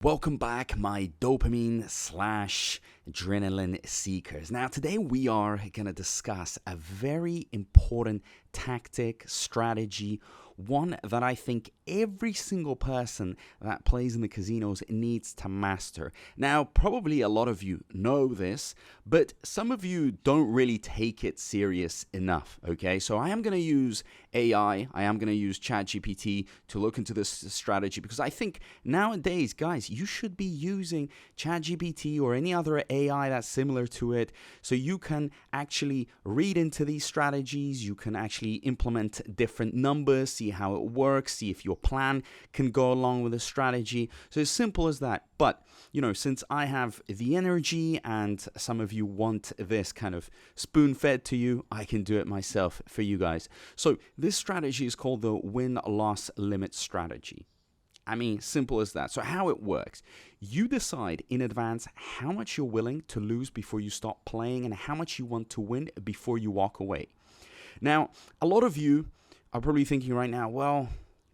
Welcome back, my dopamine slash adrenaline seekers. Now, today we are going to discuss a very important tactic, strategy, one that I think every single person that plays in the casinos needs to master. Now, probably a lot of you know this, but some of you don't really take it serious enough, okay? So I am going to use AI, I am going to use ChatGPT to look into this strategy because I think nowadays, guys, you should be using ChatGPT or any other AI that's similar to it so you can actually read into these strategies, you can actually implement different numbers, see how it works, see if your plan can go along with the strategy. So as simple as that. But, since I have the energy and some of you want this kind of spoon-fed to you, I can do it myself for you guys. So this strategy is called the win-loss limit strategy. I mean, simple as that. So how it works, you decide in advance how much you're willing to lose before you stop playing and how much you want to win before you walk away. Now, a lot of you are probably thinking right now, well,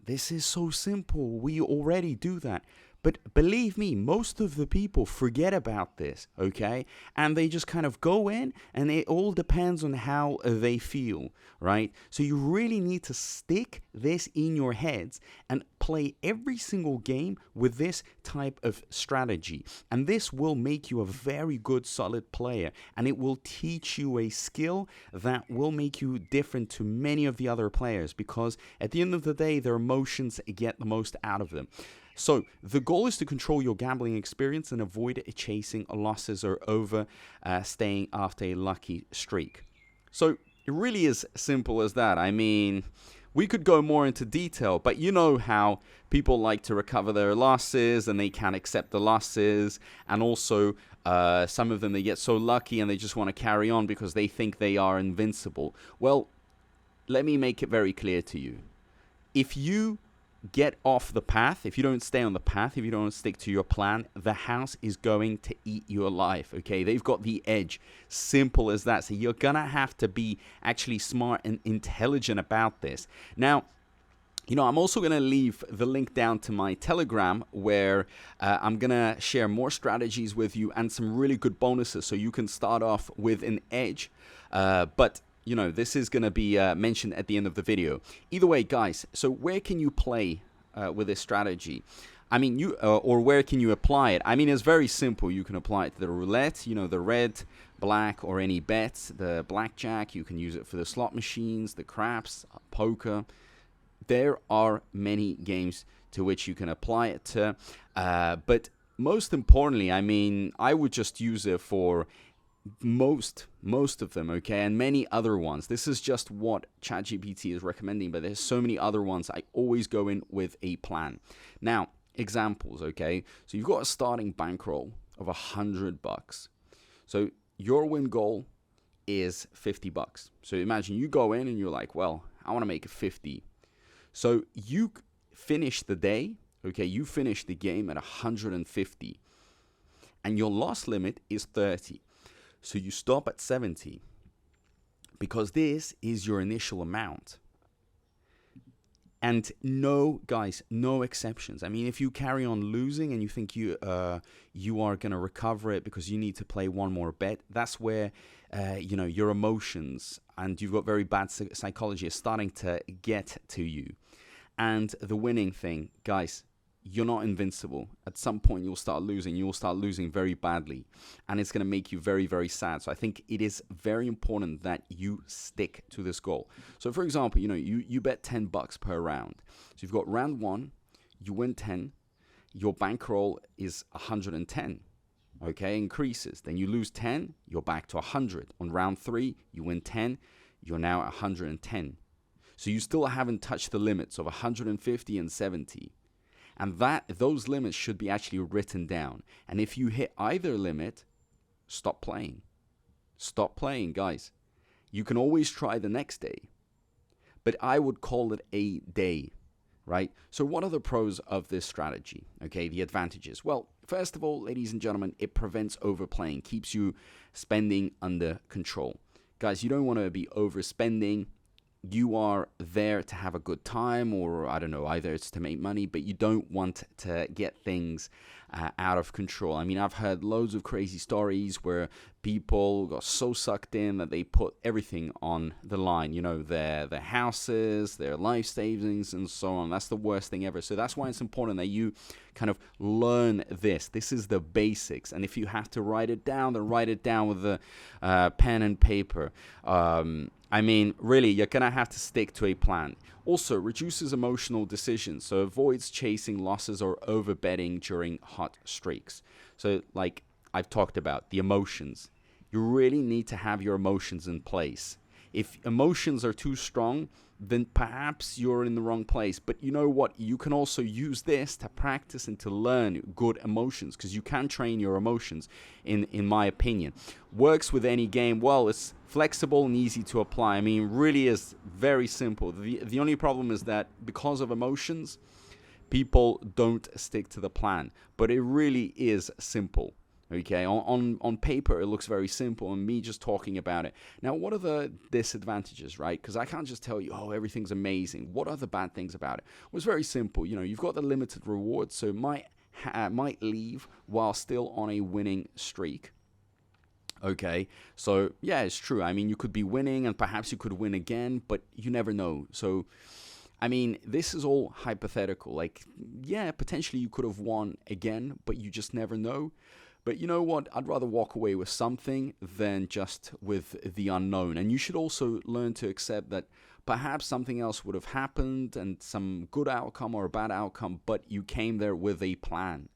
this is so simple. We already do that. But believe me, most of the people forget about this, okay? And they just kind of go in and it all depends on how they feel, right? So you really need to stick this in your heads and play every single game with this type of strategy. And this will make you a very good, solid player. And it will teach you a skill that will make you different to many of the other players because at the end of the day, their emotions get the most out of them. So the goal is to control your gambling experience and avoid chasing losses or overstaying after a lucky streak. So it really is simple as that. I mean, we could go more into detail, but you know how people like to recover their losses and they can't accept the losses. And also some of them, they get so lucky and they just want to carry on because they think they are invincible. Well, let me make it very clear to you. If you get off the path, if you don't stay on the path, if you don't stick to your plan, the house is going to eat you alive, okay? They've got the edge. Simple as that. So you're gonna have to be actually smart and intelligent about this. Now, I'm also going to leave the link down to my Telegram where I'm going to share more strategies with you and some really good bonuses so you can start off with an edge. But this is going to be mentioned at the end of the video. Either way, guys, so where can you play with this strategy? I mean, or where can you apply it? I mean, it's very simple. You can apply it to the roulette, the red, black, or any bets, the blackjack. You can use it for the slot machines, the craps, poker. There are many games to which you can apply it to. But most importantly, I mean, I would just use it for most of them, okay, and many other ones. This is just what ChatGPT is recommending, but there's so many other ones. I always go in with a plan. Now, examples, okay? So you've got a starting bankroll of $100. So your win goal is $50. So imagine you go in and you're like, well, I want to make it 50. So you finish the day, okay, you finish the game at 150, and your loss limit is 30. So you stop at 70 because this is your initial amount. And no exceptions. I mean, if you carry on losing and you think you are going to recover it because you need to play one more bet, that's where, your emotions and you've got very bad psychology is starting to get to you. And the winning thing, guys, you're not invincible. At some point, you'll start losing. You'll start losing very badly. And it's going to make you very, very sad. So I think it is very important that you stick to this goal. So for example, you bet $10 per round. So you've got round 1, you win 10. Your bankroll is 110. Okay, increases. Then you lose 10, you're back to 100. On round 3, you win 10, you're now at 110. So you still haven't touched the limits of 150 and 70. And those limits should be actually written down. And if you hit either limit, stop playing. Stop playing, guys. You can always try the next day. But I would call it a day, right? So what are the pros of this strategy? Okay, the advantages. Well, first of all, ladies and gentlemen, it prevents overplaying, keeps you spending under control. Guys, you don't want to be overspending. You are there to have a good time, or I don't know, either it's to make money, but you don't want to get things out of control. I mean, I've heard loads of crazy stories where people got so sucked in that they put everything on the line, their houses, their life savings, and so on. That's the worst thing ever. So that's why it's important that you kind of learn this. This is the basics. And if you have to write it down, then write it down with a pen and paper. I mean, really, you're going to have to stick to a plan. Also, reduces emotional decisions, so avoids chasing losses or overbetting during hot streaks. So, like I've talked about, the emotions. You really need to have your emotions in place. If emotions are too strong, then perhaps you're in the wrong place. But you know what? You can also use this to practice and to learn good emotions, because you can train your emotions, in my opinion. Works with any game. Well, it's flexible and easy to apply. I mean, really is very simple. The only problem is that because of emotions, people don't stick to the plan. But it really is simple. Okay, on paper, it looks very simple, and me just talking about it. Now, what are the disadvantages, right? Because I can't just tell you, oh, everything's amazing. What are the bad things about it? Well, it's very simple. You've got the limited rewards, so it might leave while still on a winning streak. Okay, so yeah, it's true. I mean, you could be winning, and perhaps you could win again, but you never know. So, I mean, this is all hypothetical. Like, yeah, potentially you could have won again, but you just never know. But you know what? I'd rather walk away with something than just with the unknown. And you should also learn to accept that perhaps something else would have happened, and some good outcome or a bad outcome, but you came there with a plan,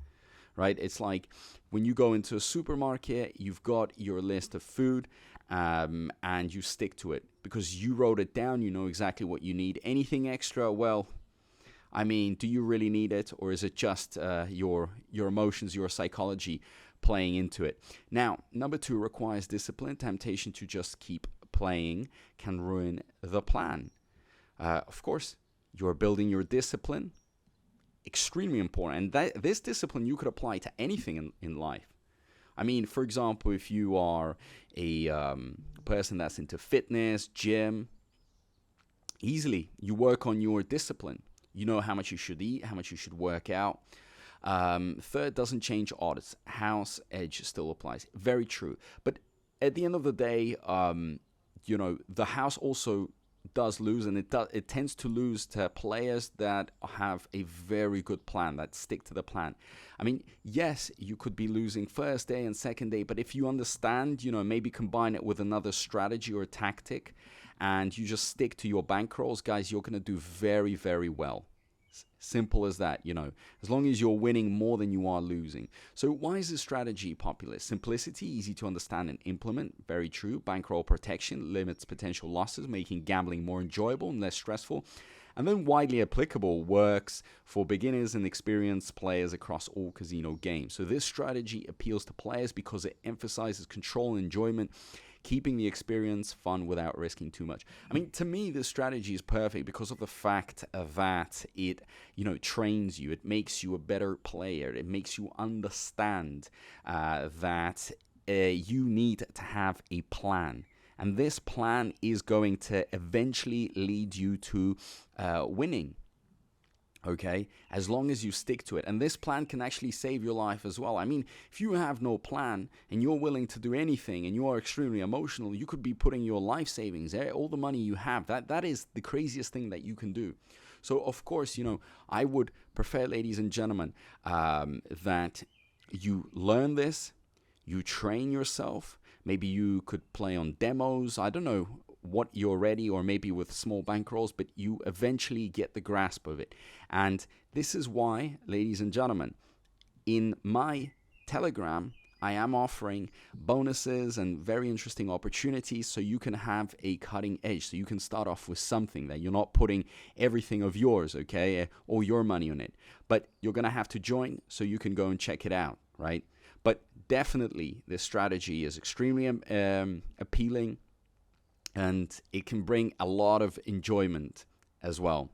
right? It's like when you go into a supermarket, you've got your list of food, and you stick to it because you wrote it down. You know exactly what you need. Anything extra, well, I mean, do you really need it, or is it just your emotions, your psychology playing into it? Now, number 2 requires discipline. Temptation to just keep playing can ruin the plan. Of course, you're building your discipline. Extremely important. And this discipline you could apply to anything in life. I mean, for example, if you are a person that's into fitness, gym, easily you work on your discipline. You know how much you should eat, how much you should work out. Third, doesn't change odds. House edge still applies. Very true. But at the end of the day, the house also does lose, and it tends to lose to players that have a very good plan, that stick to the plan. I mean, yes, you could be losing first day and second day, but if you understand, maybe combine it with another strategy or tactic, and you just stick to your bankrolls, guys, you're going to do very, very well. Simple as that, as long as you're winning more than you are losing. So why is this strategy popular? Simplicity, easy to understand and implement. Very true. Bankroll protection limits potential losses, making gambling more enjoyable and less stressful. And then widely applicable, works for beginners and experienced players across all casino games. So this strategy appeals to players because it emphasizes control and enjoyment, keeping the experience fun without risking too much. I mean, to me, this strategy is perfect because of the fact that it, trains you. It makes you a better player. It makes you understand that you need to have a plan. And this plan is going to eventually lead you to winning. Okay, as long as you stick to it. And this plan can actually save your life as well. I mean, if you have no plan and you're willing to do anything and you are extremely emotional, you could be putting your life savings, all the money you have. That is the craziest thing that you can do. So, of course, I would prefer, ladies and gentlemen, that you learn this, you train yourself. Maybe you could play on demos. I don't know what you're ready, or maybe with small bankrolls, but you eventually get the grasp of it. And this is why, ladies and gentlemen, in my Telegram, I am offering bonuses and very interesting opportunities so you can have a cutting edge. So you can start off with something that you're not putting everything of yours, okay, all your money on it. But you're going to have to join so you can go and check it out, right? But definitely, this strategy is extremely appealing, and it can bring a lot of enjoyment as well.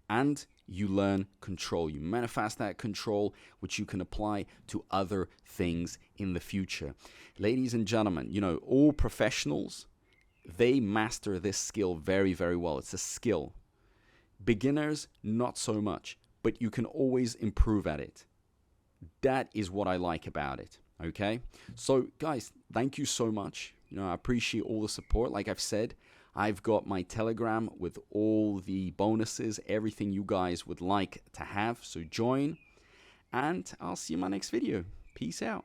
And you learn control. You manifest that control, which you can apply to other things in the future. Ladies and gentlemen, all professionals, they master this skill very, very well. It's a skill. Beginners, not so much, but you can always improve at it. That is what I like about it. Okay. So guys, thank you so much. I appreciate all the support. Like I've said, I've got my Telegram with all the bonuses, everything you guys would like to have. So join, and I'll see you in my next video. Peace out.